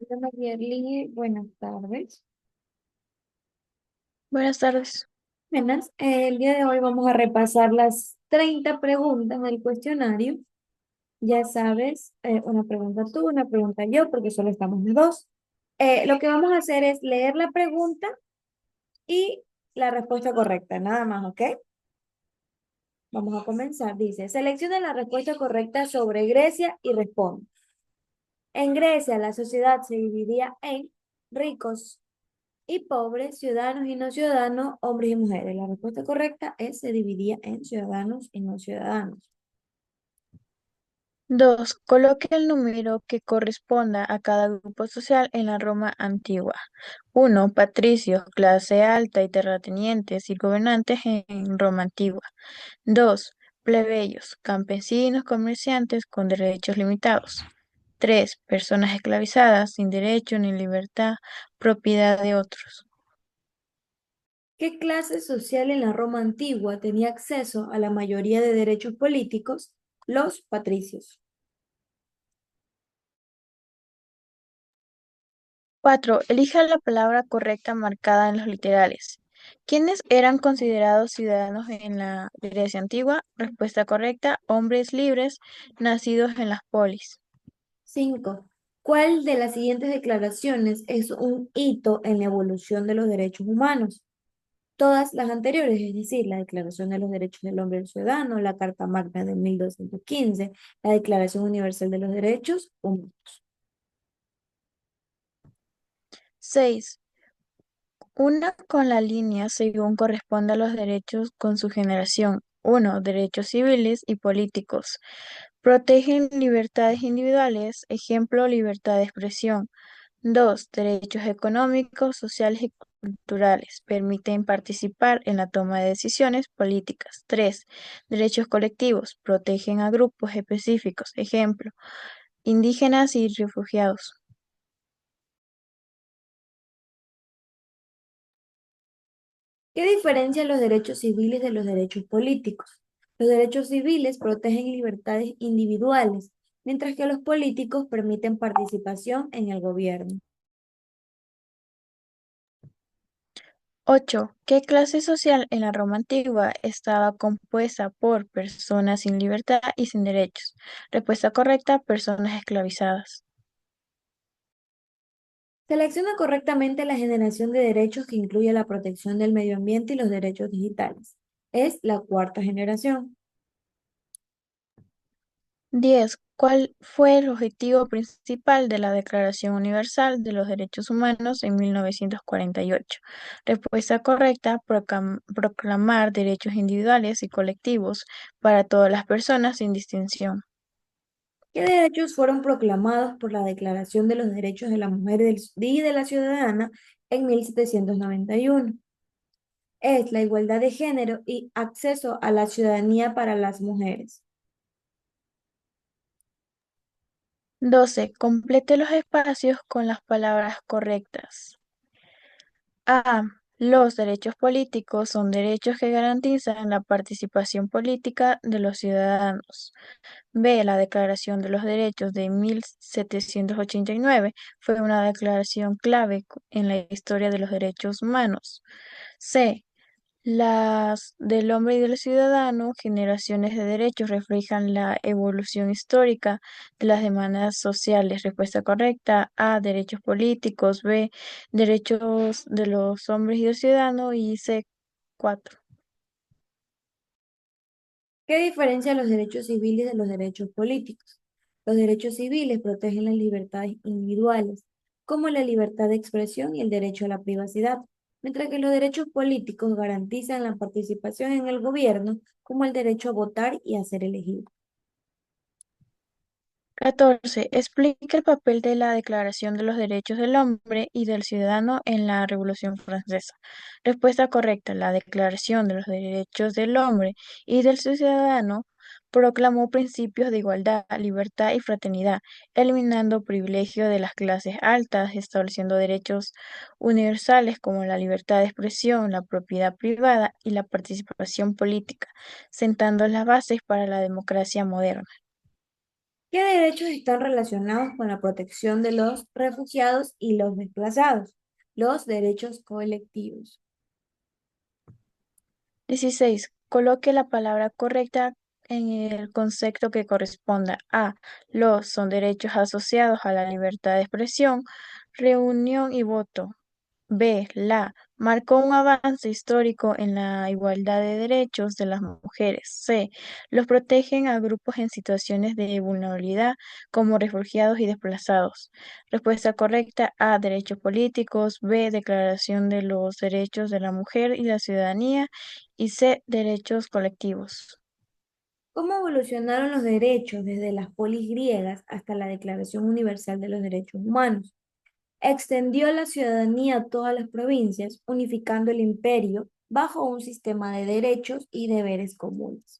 Hola, Mayerly, buenas tardes. Buenas tardes. Buenas, el día de hoy vamos a repasar las 30 preguntas del cuestionario. Ya sabes, una pregunta tú, una pregunta yo, porque solo estamos los dos. Lo que vamos a hacer es leer la pregunta y la respuesta correcta, nada más, ¿ok? Vamos a comenzar. Dice, selecciona la respuesta correcta sobre Grecia y responde. En Grecia, la sociedad se dividía en ricos y pobres, ciudadanos y no ciudadanos, hombres y mujeres. La respuesta correcta es se dividía en ciudadanos y no ciudadanos. 2. Coloque el número que corresponda a cada grupo social en la Roma antigua. 1. Patricios, clase alta y terratenientes y gobernantes en Roma antigua. 2. Plebeyos, campesinos, comerciantes con derechos limitados. 3. Personas esclavizadas sin derecho ni libertad, propiedad de otros. ¿Qué clase social en la Roma antigua tenía acceso a la mayoría de derechos políticos? Los patricios. 4. Elija la palabra correcta marcada en los literales. ¿Quiénes eran considerados ciudadanos en la Grecia antigua? Respuesta correcta, hombres libres nacidos en las polis. 5. ¿Cuál de las siguientes declaraciones es un hito en la evolución de los derechos humanos? Todas las anteriores, es decir, la Declaración de los Derechos del Hombre y del Ciudadano, la Carta Magna de 1215, la Declaración Universal de los Derechos Humanos. 6. Una con la línea según corresponde a los derechos con su generación. 1. Derechos civiles y políticos. Protegen libertades individuales, ejemplo, libertad de expresión. 2. Derechos económicos, sociales y culturales. Permiten participar en la toma de decisiones políticas. 3. Derechos colectivos. Protegen a grupos específicos. Ejemplo, indígenas y refugiados. ¿Qué diferencia los derechos civiles de los derechos políticos? Los derechos civiles protegen libertades individuales, mientras que los políticos permiten participación en el gobierno. 8. ¿Qué clase social en la Roma antigua estaba compuesta por personas sin libertad y sin derechos? Respuesta correcta, personas esclavizadas. Selecciona correctamente la generación de derechos que incluye la protección del medio ambiente y los derechos digitales. Es la cuarta generación. 10. ¿Cuál fue el objetivo principal de la Declaración Universal de los Derechos Humanos en 1948? Respuesta correcta, proclamar derechos individuales y colectivos para todas las personas sin distinción. ¿Qué derechos fueron proclamados por la Declaración de los Derechos de la Mujer y de la Ciudadana en 1791? Es la igualdad de género y acceso a la ciudadanía para las mujeres. 12. Complete los espacios con las palabras correctas. A. Los derechos políticos son derechos que garantizan la participación política de los ciudadanos. B. La Declaración de los Derechos de 1789 fue una declaración clave en la historia de los derechos humanos. C. Las del hombre y del ciudadano, generaciones de derechos, reflejan la evolución histórica de las demandas sociales. Respuesta correcta. A. Derechos políticos. B. Derechos de los hombres y del ciudadano. Y C. 4. ¿Qué diferencia los derechos civiles de los derechos políticos? Los derechos civiles protegen las libertades individuales, como la libertad de expresión y el derecho a la privacidad, mientras que los derechos políticos garantizan la participación en el gobierno, como el derecho a votar y a ser elegido. 14. Explica el papel de la Declaración de los Derechos del Hombre y del Ciudadano en la Revolución Francesa. Respuesta correcta. La Declaración de los Derechos del Hombre y del Ciudadano proclamó principios de igualdad, libertad y fraternidad, eliminando privilegios de las clases altas, estableciendo derechos universales como la libertad de expresión, la propiedad privada y la participación política, sentando las bases para la democracia moderna. ¿Qué derechos están relacionados con la protección de los refugiados y los desplazados? Los derechos colectivos. 16. Coloque la palabra correcta en el concepto que corresponda. A. Los son derechos asociados a la libertad de expresión, reunión y voto. B. La marcó un avance histórico en la igualdad de derechos de las mujeres. C. Los protegen a grupos en situaciones de vulnerabilidad como refugiados y desplazados. Respuesta correcta A. Derechos políticos. B. Declaración de los derechos de la mujer y la ciudadanía. Y C. Derechos colectivos. ¿Cómo evolucionaron los derechos desde las polis griegas hasta la Declaración Universal de los Derechos Humanos? Extendió la ciudadanía a todas las provincias, unificando el imperio bajo un sistema de derechos y deberes comunes.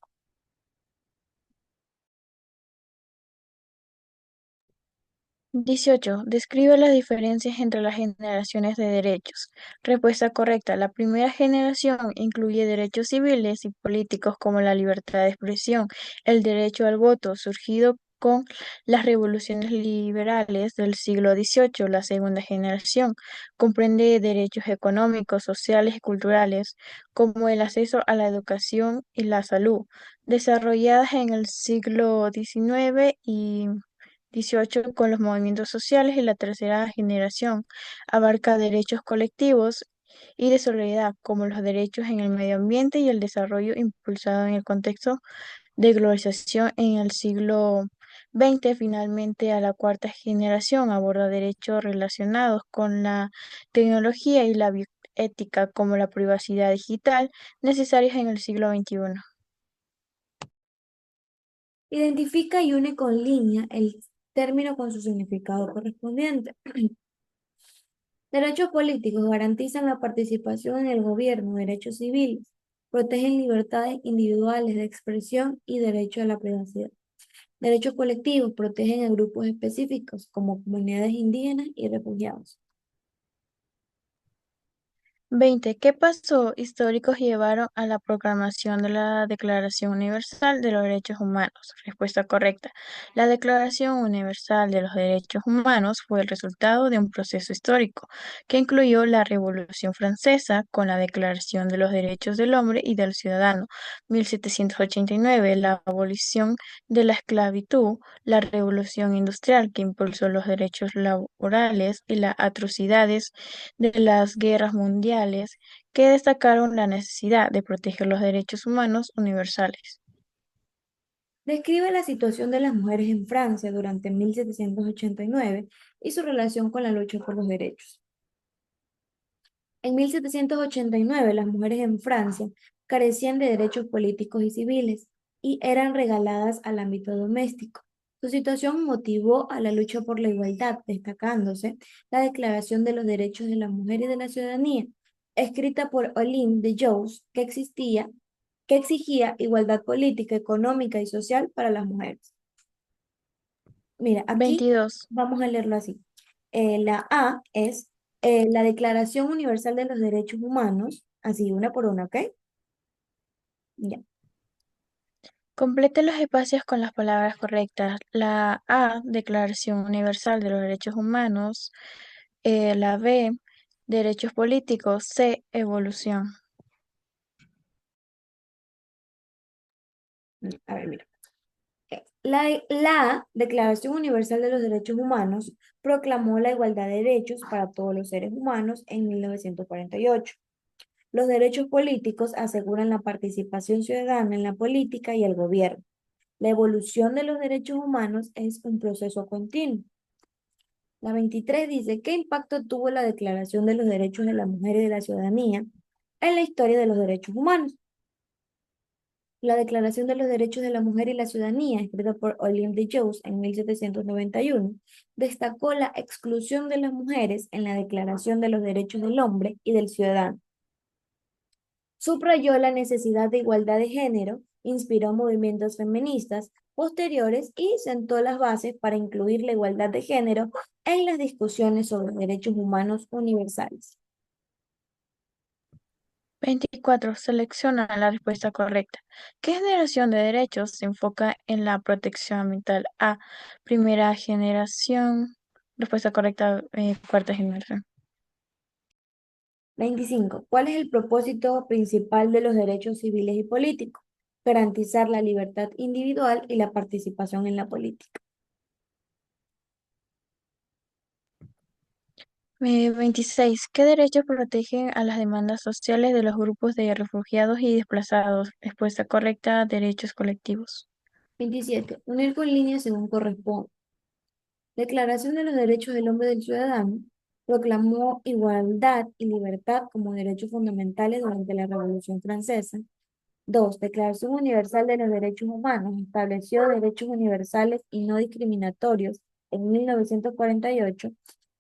18. Describe las diferencias entre las generaciones de derechos. Respuesta correcta. La primera generación incluye derechos civiles y políticos como la libertad de expresión, el derecho al voto, surgido con las revoluciones liberales del siglo XVIII. La segunda generación comprende derechos económicos, sociales y culturales, como el acceso a la educación y la salud, desarrolladas en el siglo XIX y 18 con los movimientos sociales y la tercera generación abarca derechos colectivos y de solidaridad, como los derechos en el medio ambiente y el desarrollo impulsado en el contexto de globalización en el siglo XX. Finalmente, a la cuarta generación aborda derechos relacionados con la tecnología y la bioética, como la privacidad digital, necesarios en el siglo XXI. Identifica y une con línea el término con su significado correspondiente. Derechos políticos garantizan la participación en el gobierno, derechos civiles, protegen libertades individuales de expresión y derecho a la privacidad. Derechos colectivos protegen a grupos específicos como comunidades indígenas y refugiados. 20. ¿Qué pasos históricos llevaron a la proclamación de la Declaración Universal de los Derechos Humanos? Respuesta correcta. La Declaración Universal de los Derechos Humanos fue el resultado de un proceso histórico que incluyó la Revolución Francesa con la Declaración de los Derechos del Hombre y del Ciudadano, 1789, la abolición de la esclavitud, la Revolución Industrial que impulsó los derechos laborales y las atrocidades de las guerras mundiales que destacaron la necesidad de proteger los derechos humanos universales. Describe la situación de las mujeres en Francia durante 1789 y su relación con la lucha por los derechos. En 1789, las mujeres en Francia carecían de derechos políticos y civiles y eran regaladas al ámbito doméstico. Su situación motivó a la lucha por la igualdad, destacándose la Declaración de los Derechos de la Mujer y de la Ciudadanía, escrita por Olympe de Gouges, que exigía igualdad política, económica y social para las mujeres. Mira, aquí 22. vamos a leerlo así. La A es la Declaración Universal de los Derechos Humanos, así una por una, ¿ok? Ya. Complete los espacios con las palabras correctas. La A, Declaración Universal de los Derechos Humanos. La B, Derechos Políticos. C, Evolución. A ver, mira. La Declaración Universal de los Derechos Humanos proclamó la igualdad de derechos para todos los seres humanos en 1948. Los derechos políticos aseguran la participación ciudadana en la política y el gobierno. La evolución de los derechos humanos es un proceso continuo. La 23 dice, ¿qué impacto tuvo la Declaración de los Derechos de la Mujer y de la Ciudadanía en la historia de los derechos humanos? La Declaración de los Derechos de la Mujer y la Ciudadanía, escrita por Olympe de Gouges en 1791, destacó la exclusión de las mujeres en la Declaración de los Derechos del Hombre y del Ciudadano. Subrayó la necesidad de igualdad de género, inspiró movimientos feministas posteriores y sentó las bases para incluir la igualdad de género en las discusiones sobre derechos humanos universales. 24. Selecciona la respuesta correcta. ¿Qué generación de derechos se enfoca en la protección ambiental? A. Primera generación. Respuesta correcta, cuarta generación. 25. ¿Cuál es el propósito principal de los derechos civiles y políticos? Garantizar la libertad individual y la participación en la política. 26. ¿Qué derechos protegen a las demandas sociales de los grupos de refugiados y desplazados? Respuesta correcta, derechos colectivos. 27. Unir con líneas según corresponde. Declaración de los Derechos del Hombre y del Ciudadano proclamó igualdad y libertad como derechos fundamentales durante la Revolución Francesa. 2. Declaración Universal de los Derechos Humanos estableció derechos universales y no discriminatorios en 1948.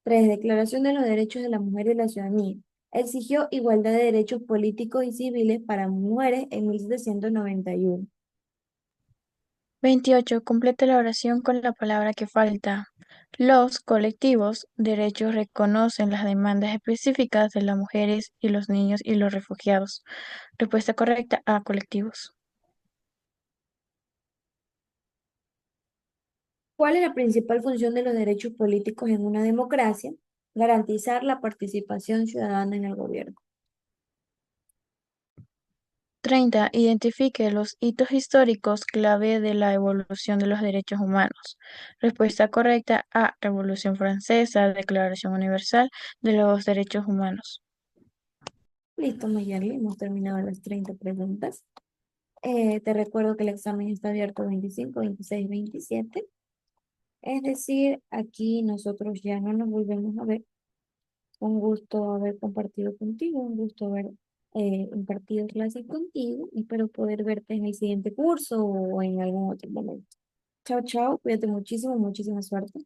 3. Declaración de los Derechos de la Mujer y la Ciudadanía exigió igualdad de derechos políticos y civiles para mujeres en 1791. 28. Completa la oración con la palabra que falta. Los colectivos derechos reconocen las demandas específicas de las mujeres y los niños y los refugiados. Respuesta correcta, A. Colectivos. ¿Cuál es la principal función de los derechos políticos en una democracia? Garantizar la participación ciudadana en el gobierno. 30. Identifique los hitos históricos clave de la evolución de los derechos humanos. Respuesta correcta, A. Revolución Francesa, Declaración Universal de los Derechos Humanos. Listo, Mayerly, hemos terminado las 30 preguntas. Te recuerdo que el examen está abierto 25, 26, 27. Es decir, aquí nosotros ya no nos volvemos a ver. Un gusto haber compartido contigo, un gusto haber impartido clases contigo. Espero poder verte en el siguiente curso o en algún otro momento. Chao, chao, cuídate muchísimo, muchísima suerte.